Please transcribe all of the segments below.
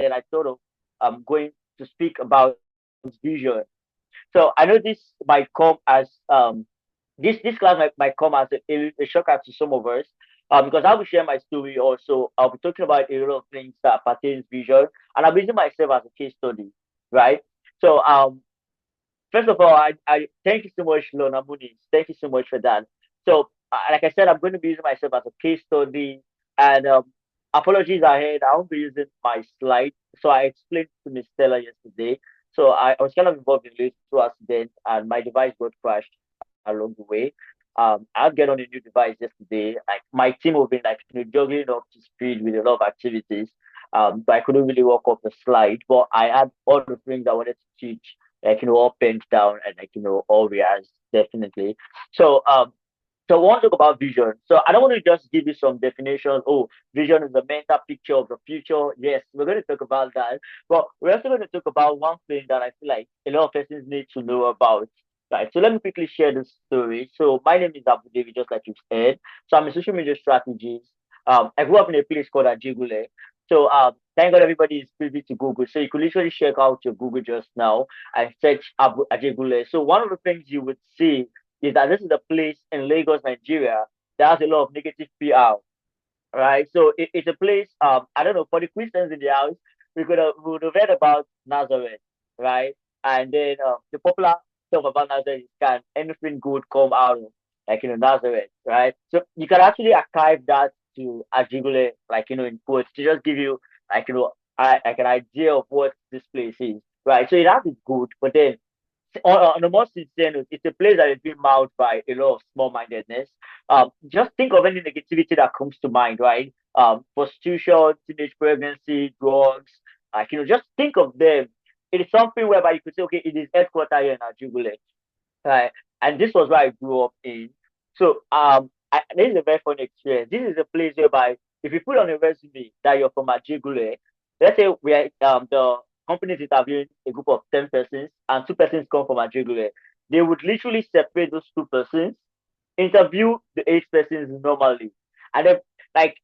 then I thought of going to speak about vision. So I know this might come as this class might come as a shocker to some of us, because I'll be sharing my story also. I'll be talking about a lot of things that pertains vision, and I'm using myself as a case study, right? So first of all, I thank you so much, Lona Muniz. Thank you so much for that. So, like I said, I'm going to be using myself as a case study, and apologies ahead. I won't be using my slide. So I explained to Miss Stella yesterday. So I was kind of involved in a little accident, and my device got crashed along the way. I'll get on a new device yesterday. Like my team have been like juggling up to speed with a lot of activities. But I couldn't really work off the slide. But I had all the things I wanted to teach, like all pens down and all reals definitely. So so I want to talk about vision. So I don't want to just give you some definitions. Oh, vision is the mental picture of the future. Yes, we're going to talk about that. But we're also going to talk about one thing that I feel like a lot of persons need to know about. Right. So let me quickly share the story. So my name is Abu David, just like you've said. So I'm a social media strategist. I grew up in a place called Ajigule. So thank God everybody is privy to Google. So you could literally check out your Google just now and search Abu Ajigule. So one of the things you would see is that this is a place in Lagos, Nigeria, that has a lot of negative PR, right? So it's a place, I don't know, for the Christians in the house, we would have read about Nazareth, right? And then the popular stuff about Nazareth is, can anything good come out of, Nazareth, right? So you can actually archive that to Ajigule, in quotes, to just give you, like an idea of what this place is, right? So it has its good, but then on a more sincere note, it's a place that is being marked by a lot of small-mindedness. Just think of any negativity that comes to mind, right? Prostitution, teenage pregnancy, drugs. Just think of them. It is something whereby you could say, okay, it is headquartered here in Ajubule, right? And this was where I grew up in. So this is a very funny experience. This is a place whereby if you put on a resume that you're from Ajigule, let's say we are the company is interviewing a group of 10 persons and 2 persons come from Ajigule, they would literally separate those 2 persons, interview the 8 persons normally, and then like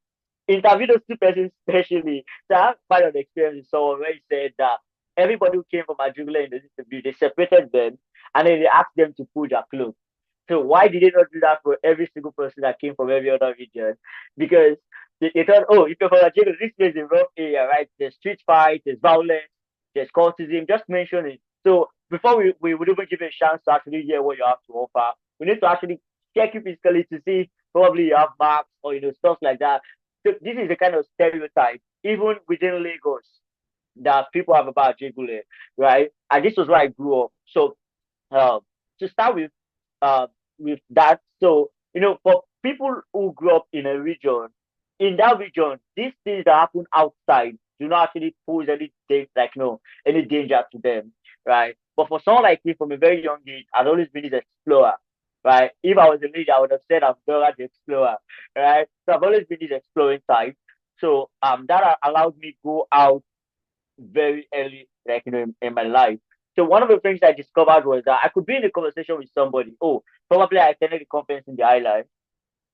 interview those 2 persons specially. So I have quite an experience with someone where he said that everybody who came from Ajigule in the interview, they separated them and then they asked them to pull their clothes. So why did they not do that for every single person that came from every other region? Because they thought, oh, if you're from Nigeria, this place is a rough area, right? There's street fight, there's violence, there's cultism. Just mention it. So before we would even give you a chance to actually hear what you have to offer, we need to actually check you physically to see if probably you have marks or stuff like that. So this is the kind of stereotype, even within Lagos, that people have about Jigule, right? And this was where I grew up. So uh, to start with that. So, for people who grew up in a region, in that region, these things that happen outside do not actually pose any danger to them, right? But for someone like me from a very young age, I've always been this explorer, right? If I was a leader, I would have said I'm Dora the Explorer, right? So I've always been this exploring type. So that allowed me go out very early, in my life. So one of the things I discovered was that I could be in a conversation with somebody. Oh, probably I attended the conference in the island,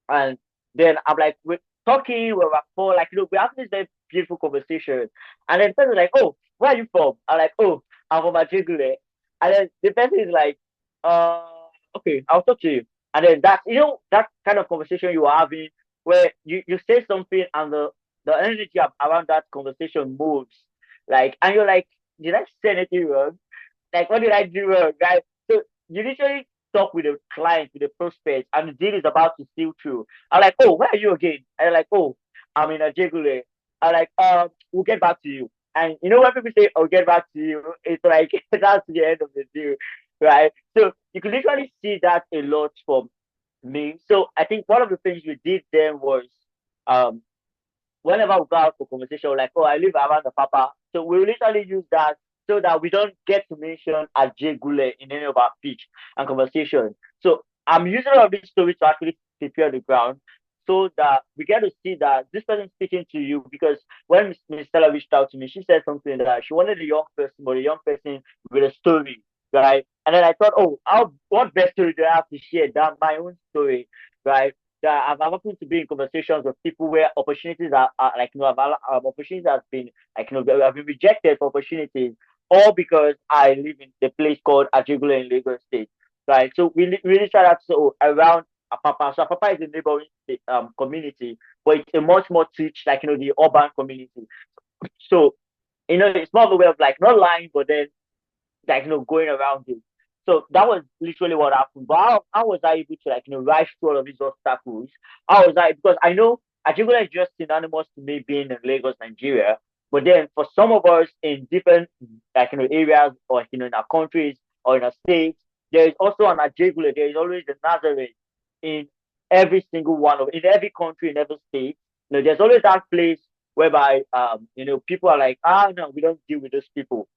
and then I'm like, we're talking, we're rapport, we're having this very beautiful conversation. And then the person is like, oh, where are you from? I'm like, oh, I'm from Ajigule. And then the person is like, uh, okay, I'll talk to you. And then that kind of conversation you are having where you say something and the energy around that conversation moves. And you're like, did I say anything wrong? Like, what did I do wrong, right? So you literally talk with a client, with a prospect, and the deal is about to steal through. I'm like, oh, where are you again? And they're like, oh, I'm in a Jegule. I'm like, we'll get back to you. And when people say, "I'll get back to you," it's like that's the end of the deal, right? So you can literally see that a lot from me. So I think one of the things we did then was, um, whenever we go out for conversation, we're like, oh, I live around the Papa. So we literally use that so that we don't get to mention Ajegule in any of our pitch and conversation. So I'm using all of this story to actually prepare the ground so that we get to see that this person speaking to you, because when Miss Stella reached out to me, she said something that she wanted a young person, but a young person with a story, right? And then I thought, oh, what best story do I have to share than my own story, right? that I've happened to be in conversations with people where opportunities are like opportunities has been like have been rejected for opportunities, all because I live in the place called Ajigule in Lagos State, right? So we really try that so around Apapa. So Apapa is a neighboring community, but it's a much more rich like the urban community. So it's more of a way of like not lying, but then like going around it. So that was literally what happened. But how was I able to like rise through all of these obstacles? How was I because I know Ajibola is just synonymous to me being in Lagos, Nigeria. But then for some of us in different like areas or in our countries or in our states, there is also an Ajibola. There is always a Nazareth in every single one of in every country, in every state. There's always that place whereby people are like, no, we don't deal with those people,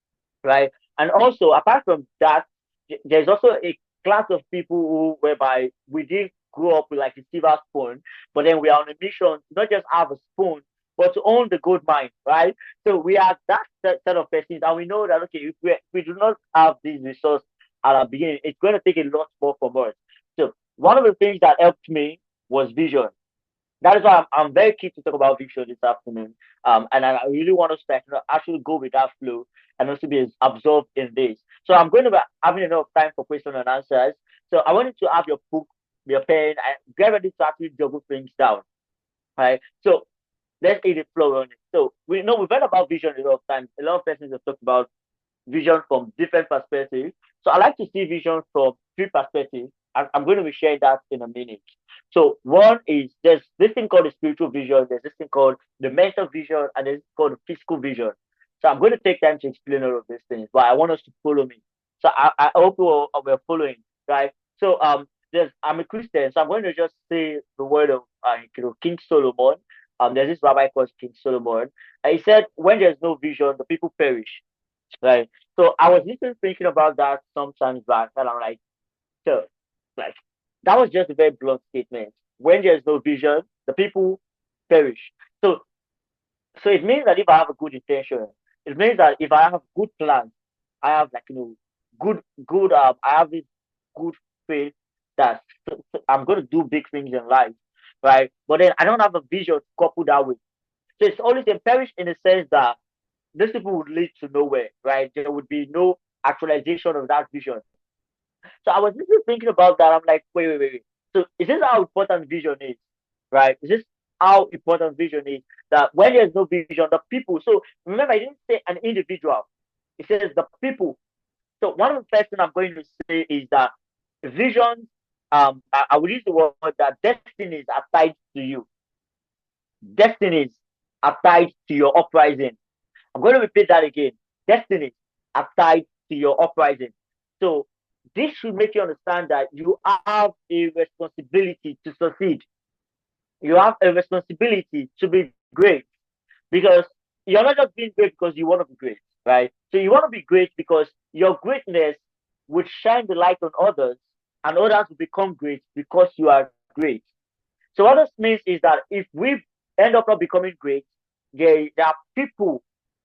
right? And also, apart from that, there's also a class of people who, whereby we didn't grow up with like a silver spoon, but then we are on a mission to not just have a spoon, but to own the gold mine, right? So we are that set of persons, and we know that okay, if we do not have these resources at the beginning, it's going to take a lot more from us. So one of the things that helped me was vision. That is why I'm very keen to talk about vision this afternoon. And I really want us to like, actually go with that flow and also be absorbed in this. So I'm going to be having enough time for question and answers. So I want you to have your book, your pen, and get ready to actually juggle things down. Right. So let's hit the flow on it. So we know we've heard about vision a lot of times. A lot of persons have talked about vision from different perspectives. So I like to see vision from three perspectives. I'm going to be sharing that in a minute. So one is there's this thing called the spiritual vision, there's this thing called the mental vision, and there's called the physical vision. So I'm going to take time to explain all of these things, but I want us to follow me. So I hope we're following, right? So there's I'm a Christian, so I'm going to just say the word of King Solomon. There's this rabbi called King Solomon. And he said, when there's no vision, the people perish. Right. So I was literally thinking about that sometimes back, and I'm like, so, like, that was just a very blunt statement. When there's no vision, the people perish. So, so it means that if I have a good intention, it means that if I have good plans, I have like good I have this good faith that I'm going to do big things in life, right? But then I don't have a vision to couple that with. So it's always a perish in the sense that these people would lead to nowhere, right? There would be no actualization of that vision. So I was literally thinking about that. I'm like, wait. So is this how important vision is, right? Is this how important vision is? That when there's no vision, the people. So remember, I didn't say an individual. It says the people. So one of the first things I'm going to say is that vision. I will use the word that destinies are tied to you. Destinies are tied to your uprising. I'm going to repeat that again. Destiny are tied to your uprising. So this should make you understand that you have a responsibility to succeed. You have a responsibility to be great because you're not just being great because you want to be great, right? So you want to be great because your greatness would shine the light on others and others will become great because you are great. So what this means is that if we end up not becoming great, there are people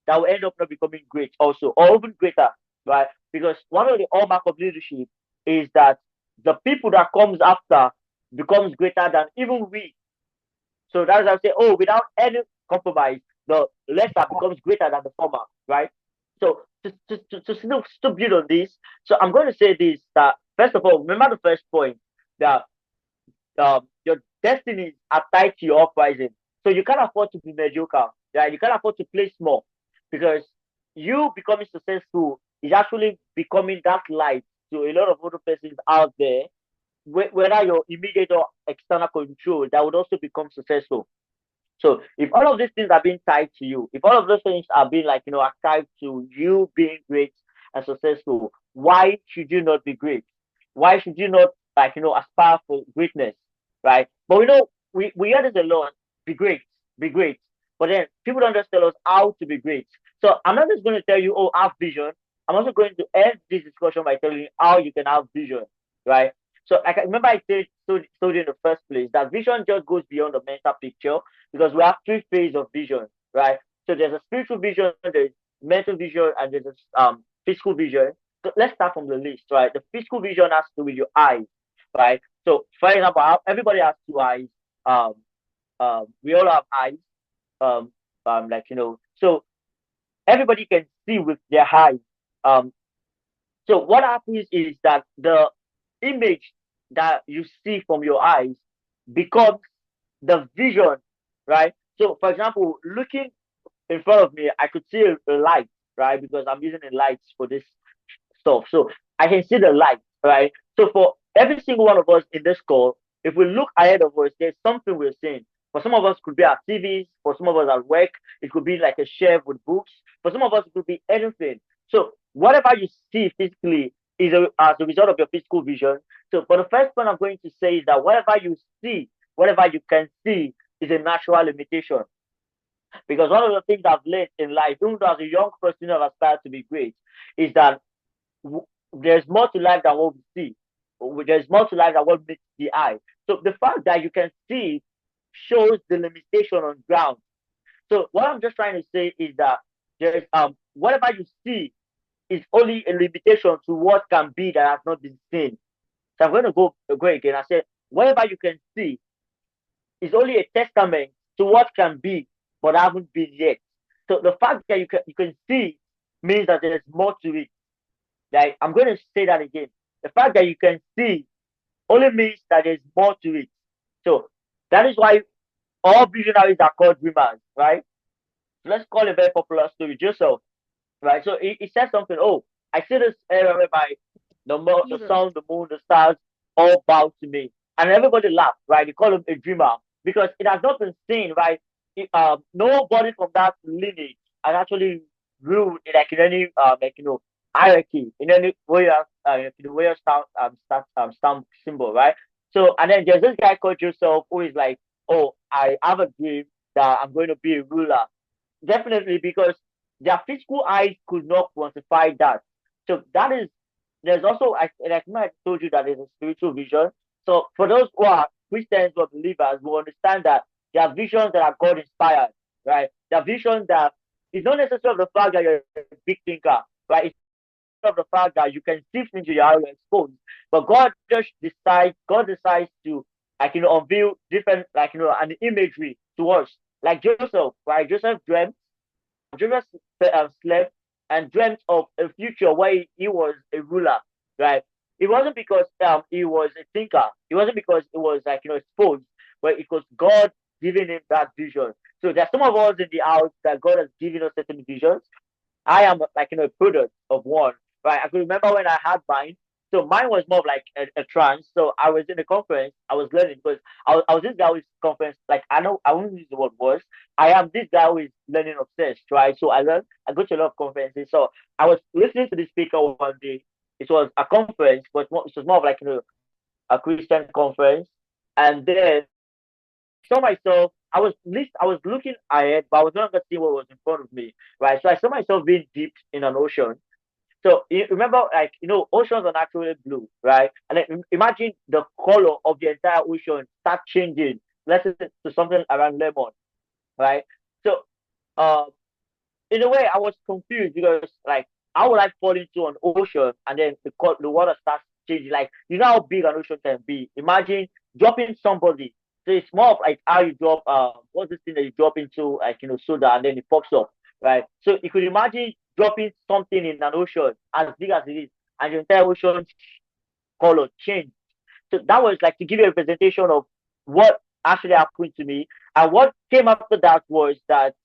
that will end up not becoming great also, or even greater, right? Because one of the hallmark of leadership is that the people that comes after becomes greater than even we. So that's why I say, oh, without any compromise, the lesser becomes greater than the former, right? So to build on this, so I'm going to say this that first of all, remember the first point that your destinies are tied to your uprising. So you can't afford to be mediocre. Right? You can't afford to play small because you becoming successful is actually becoming that light to a lot of other persons out there, whether your immediate or external control, that would also become successful. So if all of these things are being tied to you, if all of those things are being like are tied to you being great and successful, why should you not be great? Why should you not like aspire for greatness, right? But we know we hear this a lot: be great, be great. But then people don't just tell us how to be great. So I'm not just going to tell you, oh, have vision. I'm also going to end this discussion by telling you how you can have vision, right? So I can remember I said told you in the first place that vision just goes beyond the mental picture because we have three phases of vision, right? So there's a spiritual vision, there's mental vision, and there's a physical vision. So let's start from the list, right? The physical vision has to do with your eyes, right? So for example, everybody has two eyes. um, we all have eyes. Um, so everybody can see with their eyes. Um, so what happens is that the image that you see from your eyes becomes the vision, right? So, for example, looking in front of me, I could see a light, right? Because I'm using a light for this stuff. So I can see the light, right? So for every single one of us in this call, if we look ahead of us, there's something we're seeing. For some of us, it could be our TVs. For some of us at work, it could be like a shelf with books. For some of us, it could be anything. So whatever you see physically is as a result of your physical vision. So for the first point I'm going to say is that whatever you see, whatever you can see, is a natural limitation. Because one of the things I've learned in life, even though as a young person who have aspired to be great, is that there's more to life than what we see. There's more to life than what meets the eye. So the fact that you can see shows the limitation on ground. So what I'm just trying to say is that there's whatever you see is only a limitation to what can be that has not been seen. So I'm going to go again. I said whatever you can see is only a testament to what can be but haven't been yet. So the fact that you can see means that there's more to it. Like I'm going to say that again. The fact that you can see only means that there's more to it. So that is why all visionaries are called dreamers, right? So let's call a very popular story, Joseph, right? So he said something. Oh, I see this area whereby the Yeah. sun, the moon, the stars all bow to me, and everybody laughed, right? They call him a dreamer because it has not been seen, right? Nobody from that lineage has actually ruled like in any hierarchy in any royal in the royal stamp symbol, right? So and then there's this guy called Joseph who is like, oh, I have a dream that I'm going to be a ruler. Definitely, because their physical eyes could not quantify that. So that is there's also like I told you that there's a spiritual vision. So for those who are Christians or believers, we understand that there are visions that are God inspired, right? There are visions that it's not necessarily of the fact that you're a big thinker, right? It's not necessarily of the fact that you can see things you are exposed, but God decides to unveil different an imagery to us. Like Joseph, right? Joseph dreamt Joseph slept and dreamt of a future where he was a ruler, right? It wasn't because he was a thinker. It wasn't because it was exposed, but it was God giving him that vision. So there's some of us in the house that God has given us certain visions. I am a product of one, right? I could remember when I had mine. So mine was more of like a trance. So I was in a conference, I was learning because I was this guy who is conference, like I know I won't use the word was. I am this guy who is learning obsessed, right? So I go to a lot of conferences. So I was listening to the speaker one day. It was a conference, but it was more of like a Christian conference. And then I saw myself, I was looking ahead, but I was not gonna see what was in front of me, right? So I saw myself being deep in an ocean. So you remember, like oceans are naturally blue, right? And then imagine the color of the entire ocean start changing, let's say to something around lemon, right? So, uh, in a way, I was confused because like how would I fall into an ocean and then the water starts changing? Like you know how big an ocean can be. Imagine dropping somebody. So it's more of like how you drop what's this thing that you drop into like soda and then it pops up, right? So you could imagine dropping something in an ocean as big as it is, and the entire ocean color changed. So that was like to give you a representation of what actually happened to me. And what came after that was that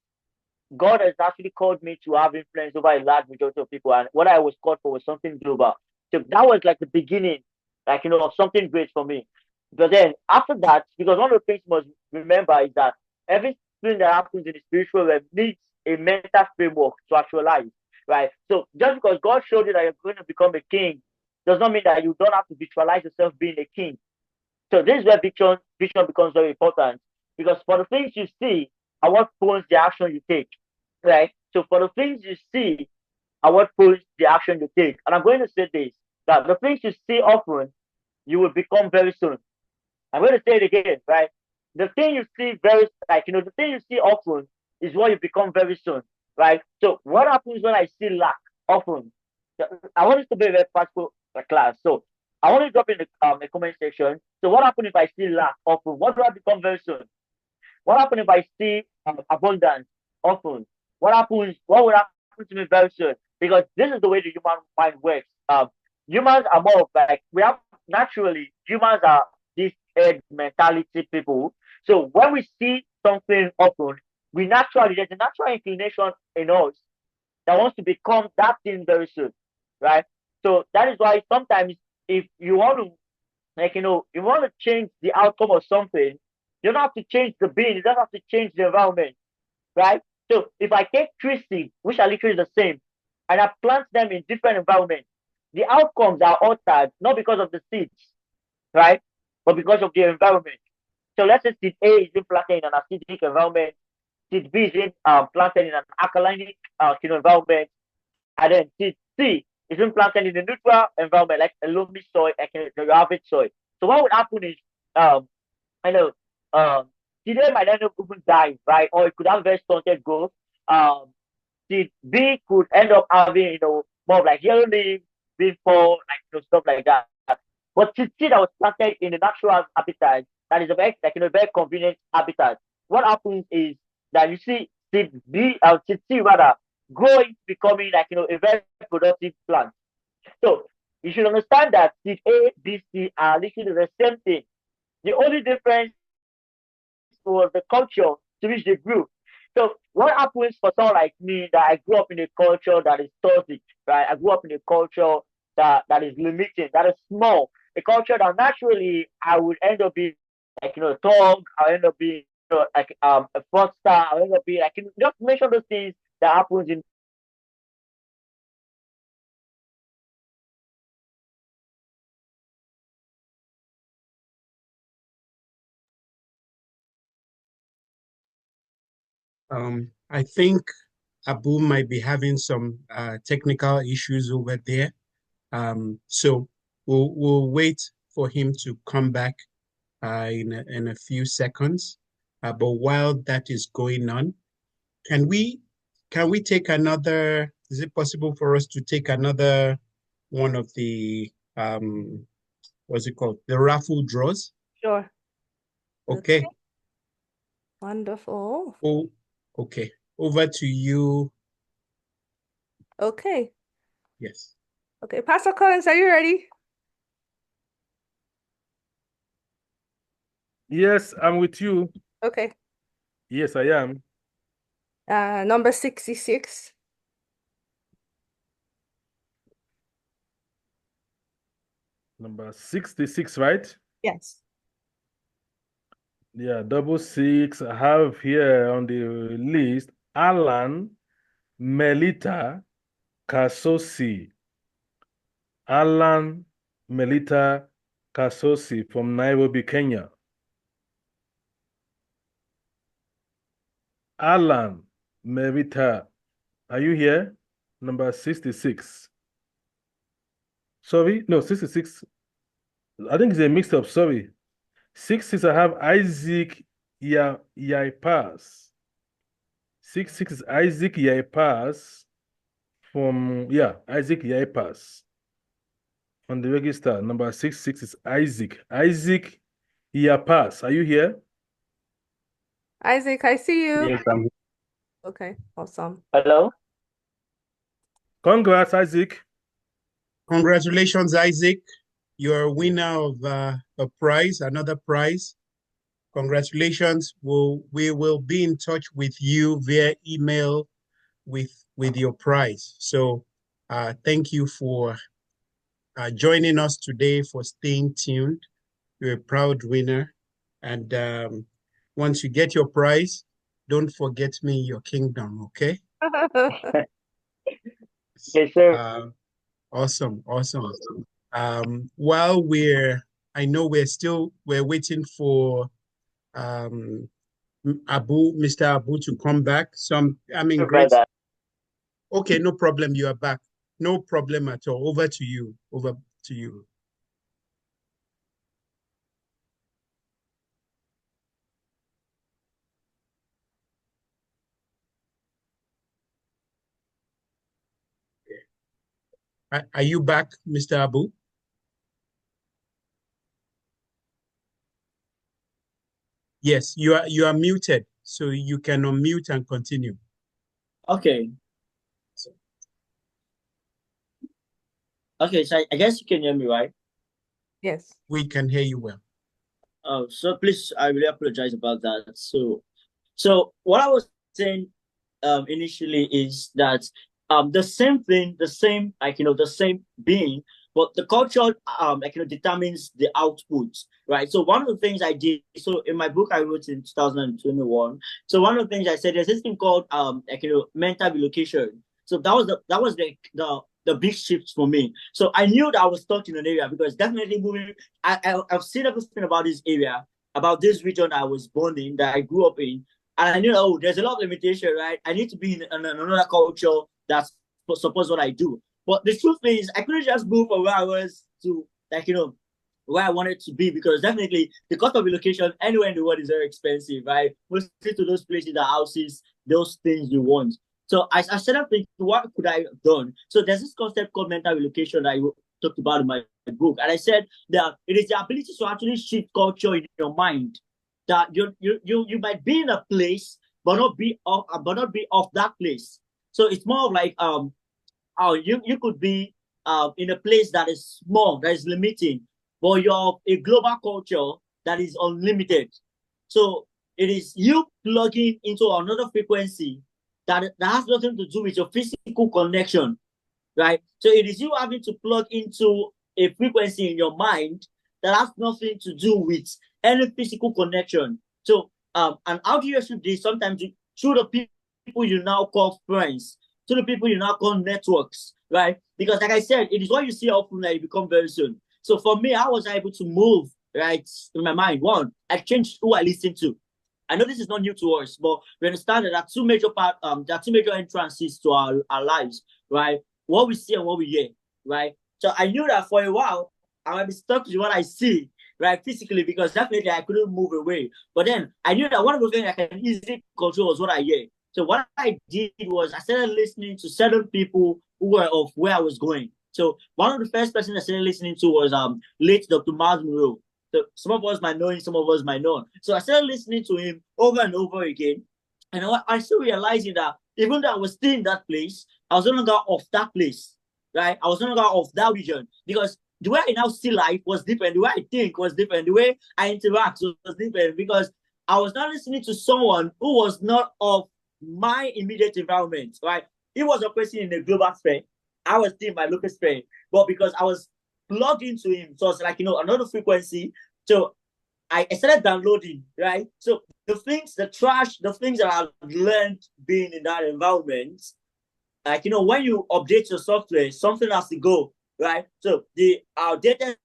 God has actually called me to have influence over a large majority of people, and what I was called for was something global. So that was like the beginning, of something great for me. But then after that, because one of the things you must remember is that everything that happens in the spiritual realm needs a mental framework to actualize, right? So just because God showed you that you're going to become a king does not mean that you don't have to visualize yourself being a king. So this is where vision becomes very important because for the things you see are what forms the action you take, right? So for the things you see are what forms the action you take. And I'm going to say this that the things you see often, you will become very soon. I'm going to say it again, right? The thing you see the thing you see often is what you become very soon, right? So what happens when I see lack often? I want this to be a very practical class. So I want to drop in the comment section. So what happens if I see lack often? What do I become very soon? What happens if I see abundance often? What will happen to me very soon? Because this is the way the human mind works. Humans are more of like we have naturally humans are this head mentality people. So when we see something often, we naturally there's a natural inclination in us that wants to become that thing very soon, right? So that is why sometimes if you want to you want to change the outcome of something, you don't have to change the being, you don't have to change the environment, right? So if I take three seeds, which are literally the same, and I plant them in different environments, the outcomes are altered not because of the seeds, right? But because of the environment. So let's say seed A is being planted in an acidic environment, seed B is being planted in an alkalinic environment, and then seed C is being planted in a neutral environment like a loamy soil, like a average soil. So what would happen is um I know. Today might not even die, right? Or it could have very stunted growth. Um, the B could end up having, more of like yellow leaves, being fall, like stuff like that. But seed that was planted in the natural habitat, that is a very like very convenient habitat. What happens is that you see seed C rather, growing becoming like a very productive plant. So you should understand that seed A, B, C are literally the same thing. The only difference was the culture to which they grew. So what happens for someone like me that I grew up in a culture that is toxic, right? I grew up in a culture that is limiting, that is small, a culture that naturally I would end up being like a thug, I'll end up being like a fraudster, I'll end up being like just mention those things that happens in I think Abu might be having some technical issues over there. So we'll wait for him to come back in a few seconds. But while that is going on, can we can we take another? Is it possible for us to take another one of the what's it called? The raffle draws? Sure. Okay. Okay. Wonderful. Oh, okay. Over to you. Okay. Yes. Okay. Pastor Collins, are you ready? Yes, I'm with you. Okay. Yes, I am. Number 66. Number 66, right? Yes. Yeah, double six. I have here on the list Alan Melita Kasosi. Alan Melita Kasosi from Nairobi, Kenya. Alan Melita, are you here? Number 66. Sorry, no, 66. I think it's a mix up. Sorry. 66, I have Isaac Yaipas. 66 is Isaac Yaipas from, yeah, Isaac Yaipas. On the register, number 66 is Isaac. Isaac Yaipas, are you here? Isaac, I see you. Yes, I'm Okay. Awesome. hello. Congrats, Isaac. Congratulations, Isaac. You're a winner of a prize, another prize. Congratulations. We will be in touch with you via email with your prize. So thank you for joining us today, for staying tuned. You're a proud winner. And once you get your prize, don't forget me in your kingdom, okay? Yes, sir. Uh, awesome, awesome. While I know we're waiting for um, Mr. Abu to come back. I mean, Sorry about great. that. Okay, no problem. You are back. No problem at all. Over to you. Over to you. Are you back, Mr. Abu? Yes, you are muted, so you can unmute and continue. Okay. Okay, so I guess you can hear me, right? Yes. We can hear you well. Oh, so please, I really apologize about that. So what I was saying initially is that the same thing, the same the same being, but the culture determines the output, right? So one of the things I did, so in my book I wrote in 2021, so one of the things I said, there's this thing called mental relocation. So that was the big shift for me. So I knew that I was stuck in an area because definitely moving. I've seen everything about this area, about this region I was born in, that I grew up in, and I knew, oh, there's a lot of limitation, right? I need to be in another culture that supports what I do. But the truth is, I couldn't just move from where I was to, where I wanted to be, because definitely the cost of relocation anywhere in the world is very expensive, right? Mostly to those places that houses those things you want. So I started thinking, what could I have done? So there's this concept called mental relocation that I talked about in my book. And I said that it is the ability to actually shift culture in your mind, that you might be in a place but not be of that place. So it's more of like you could be in a place that is small, that is limiting, but you're a global culture that is unlimited. So it is you plugging into another frequency that has nothing to do with your physical connection, right? So it is you having to plug into a frequency in your mind that has nothing to do with any physical connection. So, and how do you achieve this? Sometimes through the people you now call friends, to the people you now call networks, right? Because, like I said, it is what you see often that you become very soon. So for me, I was able to move, right, in my mind. One, I changed who I listen to. I know this is not new to us, but we understand that there are two major entrances to our lives, right? What we see and what we hear, right? So I knew that for a while I might be stuck with what I see, right, physically, because definitely I couldn't move away. But then I knew that one of the things I can easily control was what I hear. So what I did was I started listening to certain people who were of where I was going. So one of the first persons I started listening to was late Dr. Miles Monroe. So some of us might know him, some of us might not. So I started listening to him over and over again. And I still realizing that even though I was still in that place, I was no longer of that place, right? I was no longer of that region, because the way I now see life was different. The way I think was different. The way I interact was different, because I was not listening to someone who was not of my immediate environment, right? He was a person in the global sphere. I was still in my local sphere, but because I was plugged into him, so it's like another frequency. So I started downloading, right? So the things, the trash, the things that I learned being in that environment, like when you update your software, something has to go, right? So the outdated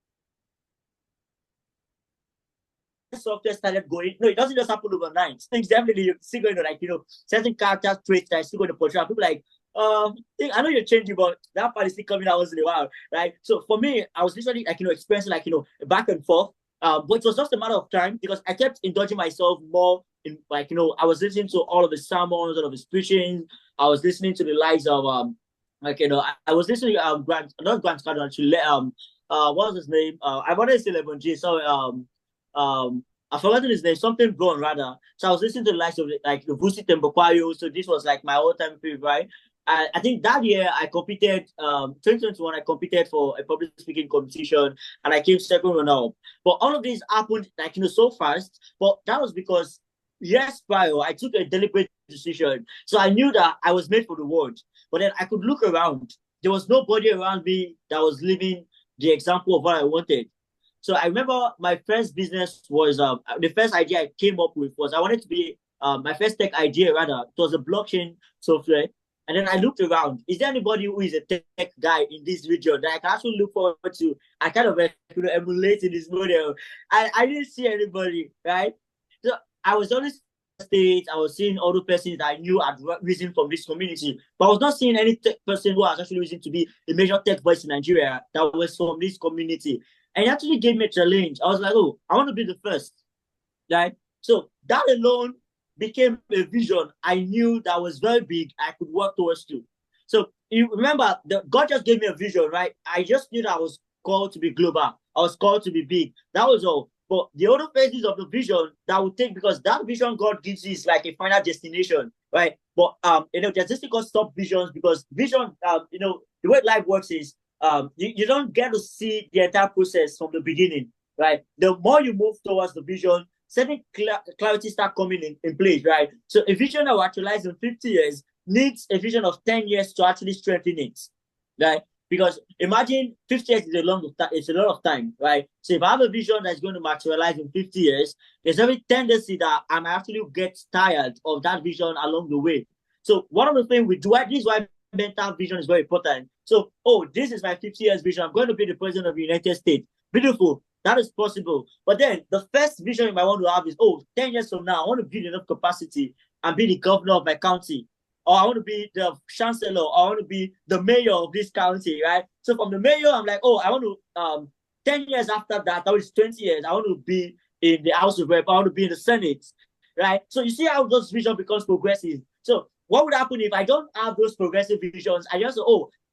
software started going. No, it doesn't just happen overnight. Things definitely you're still going to certain character traits that are still going to portray. People like, I know you're changing, but that part is still coming out once in a while, right? So for me, I was literally experiencing back and forth. But it was just a matter of time, because I kept indulging myself more in I was listening to all of the sermons, all of his preaching. I was listening to the likes of I was listening to not Grant Cardone, actually, what was his name? I wanted to say Lebron G. So I forgotten his name, something Brown rather. So I was listening to the likes of the Vusi Tembokwayo. So this was like my all-time favorite, right? I think that year I competed, 2021, I competed for a public speaking competition, and I came second runner-up. But all of this happened so fast. But that was because years prior, I took a deliberate decision. So I knew that I was made for the world. But then I could look around. There was nobody around me that was living the example of what I wanted. So I remember my first business was the first idea I came up with was I wanted to be my first tech idea rather. It was a blockchain software. And then I looked around. Is there anybody who is a tech guy in this region that I can actually look forward to? I kind of emulate in this model. I didn't see anybody, right? So I was always state. I was seeing other persons that I knew had risen from this community, but I was not seeing any tech person who has actually risen to be a major tech voice in Nigeria that was from this community. And it actually gave me a challenge. I was like, oh, I want to be the first, right? So that alone became a vision I knew that was very big. I could work towards too. So you remember, God just gave me a vision, right? I just knew that I was called to be global. I was called to be big. That was all. But the other phases of the vision that will take, because that vision God gives you is like a final destination, right? But there's this thing called stop visions, because vision, the way life works is you don't get to see the entire process from the beginning, right? The more you move towards the vision, certain clarity start coming in place, right? So a vision that will actualize in 50 years needs a vision of 10 years to actually strengthen it, right? Because imagine 50 years is it's a lot of time, right? So if I have a vision that's going to materialize in 50 years, there's every tendency that I'm actually get tired of that vision along the way. So one of the things we do, this is why mental vision is very important. So, this is my 50 years vision. I'm going to be the president of the United States. Beautiful. That is possible. But then the first vision you might want to have is, 10 years from now, I want to build enough capacity and be the governor of my county. Or I want to be the chancellor, or I want to be the mayor of this county, right? So from the mayor, I'm like, I want to, 10 years after that is 20 years, I want to be in the House of Rep, I want to be in the Senate, right? So you see how those vision becomes progressive. So what would happen if I don't have those progressive visions? I just,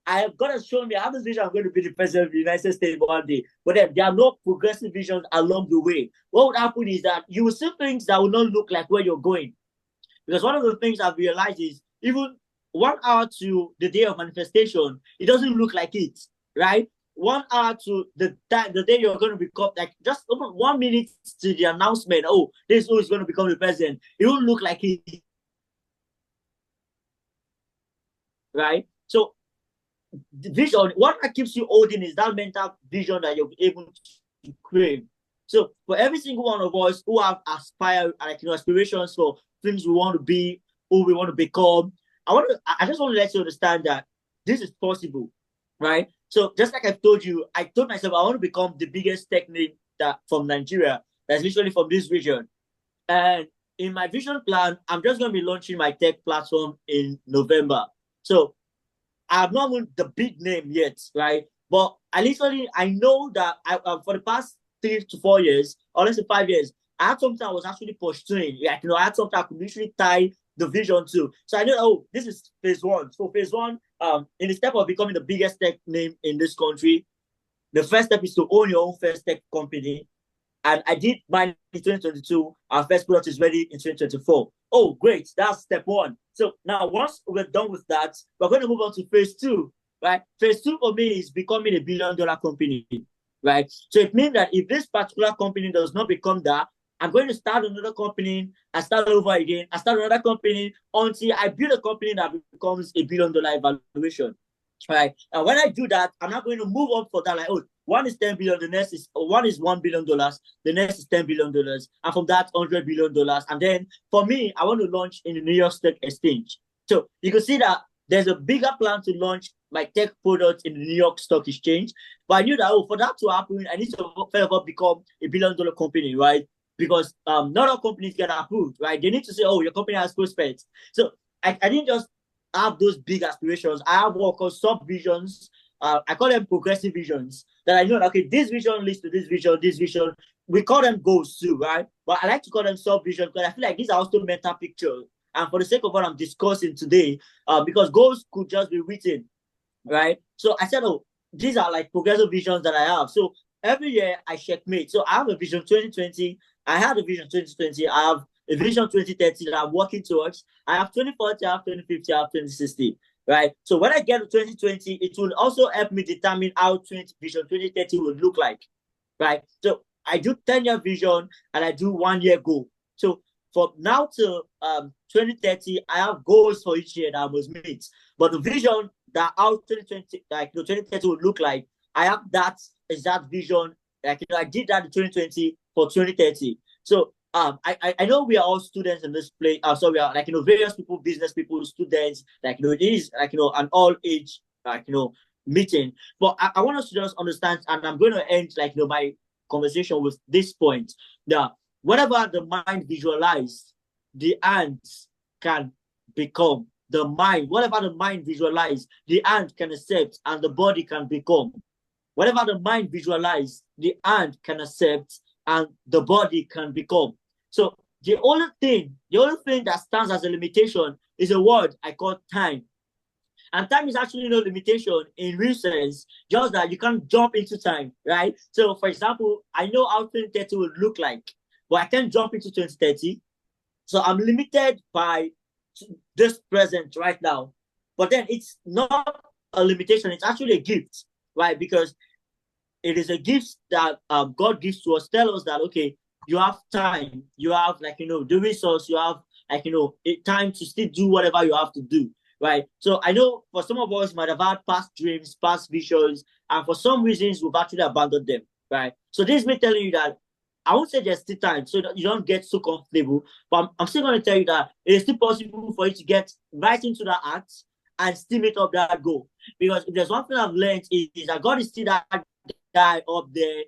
I have got to show me I have this vision, I'm going to be the president of the United States one day. But then there are no progressive visions along the way. What would happen is that you will see things that will not look like where you're going. Because one of the things I've realized is even 1 hour to the day of manifestation, it doesn't look like it, right? 1 hour to the day you're going to become, like just 1 minute to the announcement, this is who is going to become the president. It won't look like it, right? So the vision, what keeps you holding is that mental vision that you're able to crave. So for every single one of us who have aspirations for things we want to be, who we want to become, I just want to let you understand that this is possible, right? So just like I've told you, I told myself I want to become the biggest tech name from Nigeria, that's literally from this region. And in my vision plan, I'm just going to be launching my tech platform in November. So I'm not even the big name yet, right? But I know that for the past 3 to 4 years, or less than 5 years, I had something I was actually pursuing. I had something I could literally tie the vision to. So I know, this is phase one. So phase one, in the step of becoming the biggest tech name in this country, the first step is to own your own first tech company. And I did mine in 2022. Our first product is ready in 2024. Oh, great. That's step one. So now once we're done with that, we're going to move on to phase two, right? Phase two for me is becoming a $1 billion company, right? So it means that if this particular company does not become that, I'm going to start another company. I start over again. I start another company until I build a company that becomes a $1 billion valuation, right? And when I do that, I'm not going to move up for that. Like, one is 10 billion, the next is $1 billion, the next is $10 billion, and from that $100 billion. And then for me, I want to launch in the New York Stock Exchange. So you can see that there's a bigger plan to launch my tech products in the New York Stock Exchange. But I knew that for that to happen, I need to first of all become a $1 billion company, right? Because not all companies get approved, right? They need to say, your company has prospects. So I didn't just have those big aspirations. I have what called sub-visions. I call them progressive visions, that I know, okay, this vision leads to this vision. We call them goals too, right? But I like to call them sub-visions because I feel like these are also meta pictures. And for the sake of what I'm discussing today, because goals could just be written, right? So I said, these are like progressive visions that I have. So every year I checkmate. So I have a vision 2020. I had a vision 2020. I have a vision 2030 that I'm working towards. I have 2040, I have 2050, I have 2060. Right. So when I get to 2020, it will also help me determine how vision 2030 will look like. Right. So I do 10-year vision and I do 1-year goal. So from now to 2030, I have goals for each year that I must meet. But the vision that how 2020, 2030 will look like, I have that exact vision. I did that in 2020 for 2030. So I know we are all students in this place. So we are various people, business people, students, it is an all age meeting. But I want us to just understand, and I'm going to end my conversation with this point, that whatever the mind visualize, the hands can become. The mind, whatever the mind visualize, the hand can accept, and the body can become. Whatever the mind visualize, the hand can accept, and the body can become. So the only thing that stands as a limitation is a word I call time. And time is actually no limitation in real sense, just that you can't jump into time, right? So, for example, I know how 2030 would look like, but I can't jump into 2030. So I'm limited by this present right now. But then it's not a limitation, it's actually a gift, right? Because it is a gift that God gives to us, tell us that, okay, you have time, you have, like, the resource, you have, like, time to still do whatever you have to do, right? So I know for some of us might have had past dreams, past visions, and for some reasons we've actually abandoned them, right? So this is me telling you that I won't say there's still time so that you don't get so comfortable, but I'm still going to tell you that it is still possible for you to get right into that act and still meet up that goal. Because if there's one thing I've learned is that God is still that guy up there.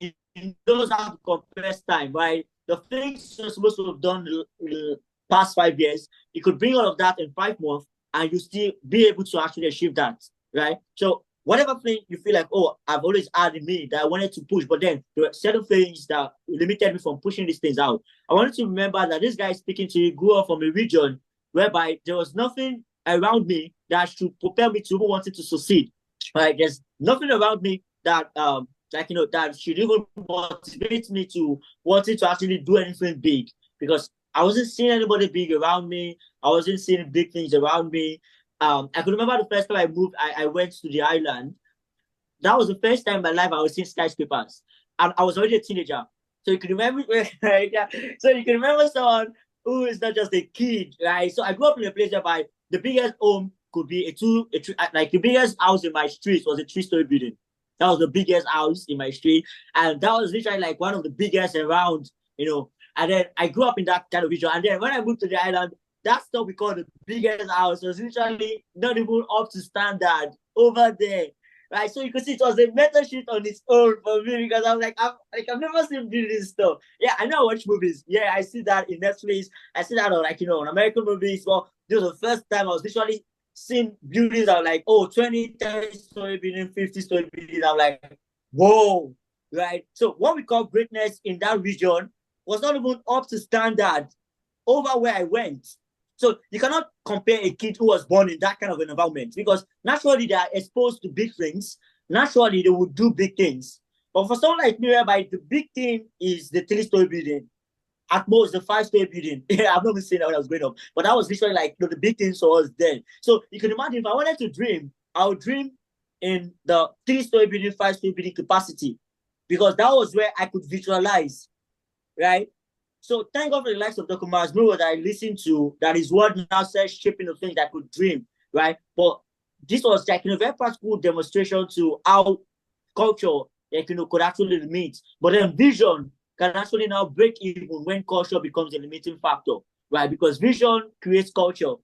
He knows how to compress time, right? The things you're supposed to have done the past 5 years, you could bring all of that in 5 months and you still be able to actually achieve that, right? So whatever thing you feel like, oh, I've always had in me that I wanted to push, but then there were certain things that limited me from pushing these things out. I wanted to remember that this guy speaking to you grew up from a region whereby there was nothing around me that should propel me to even wanting to succeed. Right? There's nothing around me that that should even motivate me to wanting to actually do anything big, because I wasn't seeing anybody big around me. I wasn't seeing big things around me. I could remember the first time I moved, I went to the island. That was the first time in my life I was seeing skyscrapers. And I was already a teenager. So you can remember so you can remember someone who is not just a kid, right? So I grew up in a place whereby the biggest home could be like the biggest house in my street was a 3-story building. That was the biggest house in my street. And that was literally like one of the biggest around, And then I grew up in that kind of region. And then when I moved to the island, that stuff we call the biggest house was literally not even up to standard over there. Right, so you could see it was a meta sheet on its own for me, because I'm like, I've never seen do this stuff. Yeah, I know I watch movies. Yeah, I see that in Netflix. I see that on on American movies. Well, this was the first time I was literally seeing buildings that were like, oh, 20, 30-story building, 50-story building. I'm like, whoa, right? So what we call greatness in that region was not even up to standard over where I went. So you cannot compare a kid who was born in that kind of an environment, because naturally they are exposed to big things. Naturally they would do big things. But for someone like me, whereby the big thing is the 3-story building, at most the 5-story building. Yeah, I've not been saying that when I was growing up, but that was literally like the big thing for us then. So you can imagine if I wanted to dream, I would dream in the 3-story building, 5-story building capacity, because that was where I could visualize, right? So thank God for the likes of Dr. Mars Brewer that I listened to, that his word now says shaping the things that I could dream, right? But this was like a very practical demonstration to how culture could actually limit. But then vision can actually now break even when culture becomes a limiting factor, right? Because vision creates culture.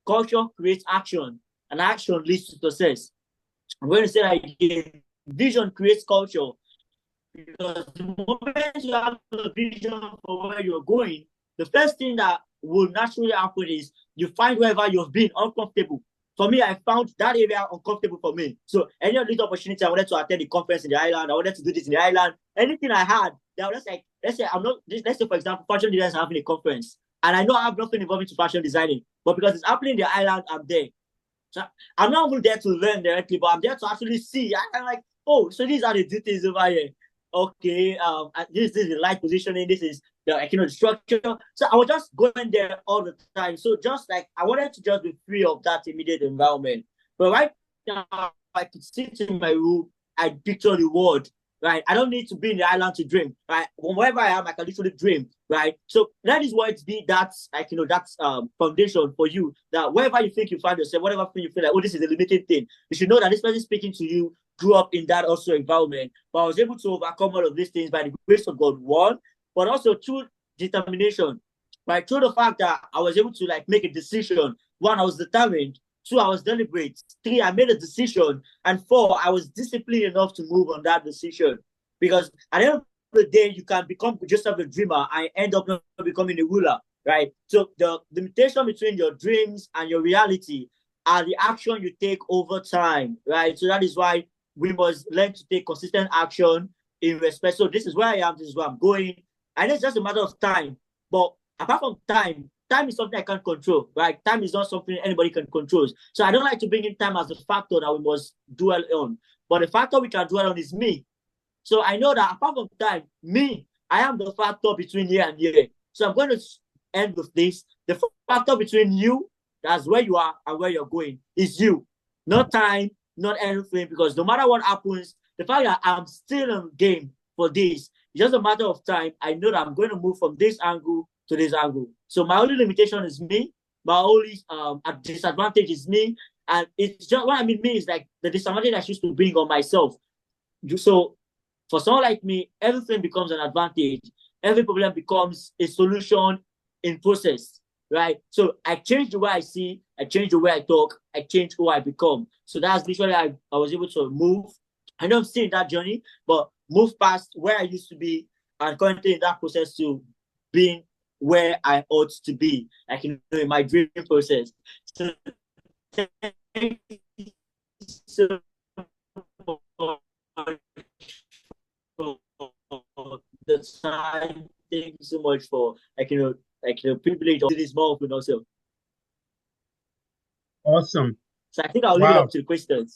Culture creates action, and action leads to success. I'm going to say that again. Vision creates culture, because the moment you have a vision for where you're going, the first thing that will naturally happen is you find wherever you've been uncomfortable. For me, I found that area uncomfortable for me. So any of these opportunity, I wanted to attend the conference in the island, I wanted to do this in the island, anything I had, that was like, let's say for example, fashion designers are having a conference, and I know I have nothing involving to fashion designing, but because it's happening in the island, I'm there. So I'm not even there to learn directly, but I'm there to actually see. I'm like, oh, so these are the details over here. Okay, this is the light positioning, this is the structure. So I was just going there all the time. So just like I wanted to just be free of that immediate environment. But right now I could sit in my room, I picture the world, right? I don't need to be in the island to dream, right? From wherever I am, I can literally dream, right? So that is what it's be that's that's foundation for you, that wherever you think you find yourself, whatever thing you feel like, oh, this is a limiting thing, you should know that this person speaking to you grew up in that also environment, but I was able to overcome all of these things by the grace of God, one, but also through determination, right? Through the fact that I was able to like make a decision. One, I was determined. Two, I was deliberate. Three, I made a decision. And four, I was disciplined enough to move on that decision. Because at the end of the day, you can become just a dreamer and end up not becoming a ruler, right? So the limitation between your dreams and your reality are the action you take over time, right? So that is why we must learn to take consistent action in respect. So this is where I am, this is where I'm going. And it's just a matter of time. But apart from time, time is something I can't control, right? Time is not something anybody can control. So I don't like to bring in time as a factor that we must dwell on. But the factor we can dwell on is me. So I know that apart from time, me, I am the factor between here and here. So I'm going to end with this. The factor between you, that's where you are and where you're going, is you. Not time, not anything, because no matter what happens, the fact that I'm still in game for this, it's just a matter of time. I know that I'm going to move from this angle to this angle. So my only limitation is me. My only disadvantage is me. And it's just what I mean me is like the disadvantage I choose to bring on myself. So for someone like me, everything becomes an advantage. Every problem becomes a solution in process, right? So I change the way I see, I change the way I talk, I change who I become. So that's literally I was able to move. I know I'm still in that journey, but move past where I used to be and currently in that process to being where I ought to be, like in my dream process. So thank you so much for the time. Thank you so much for privilege of this more open also. Awesome. So I think I'll leave it Wow. up to the questions.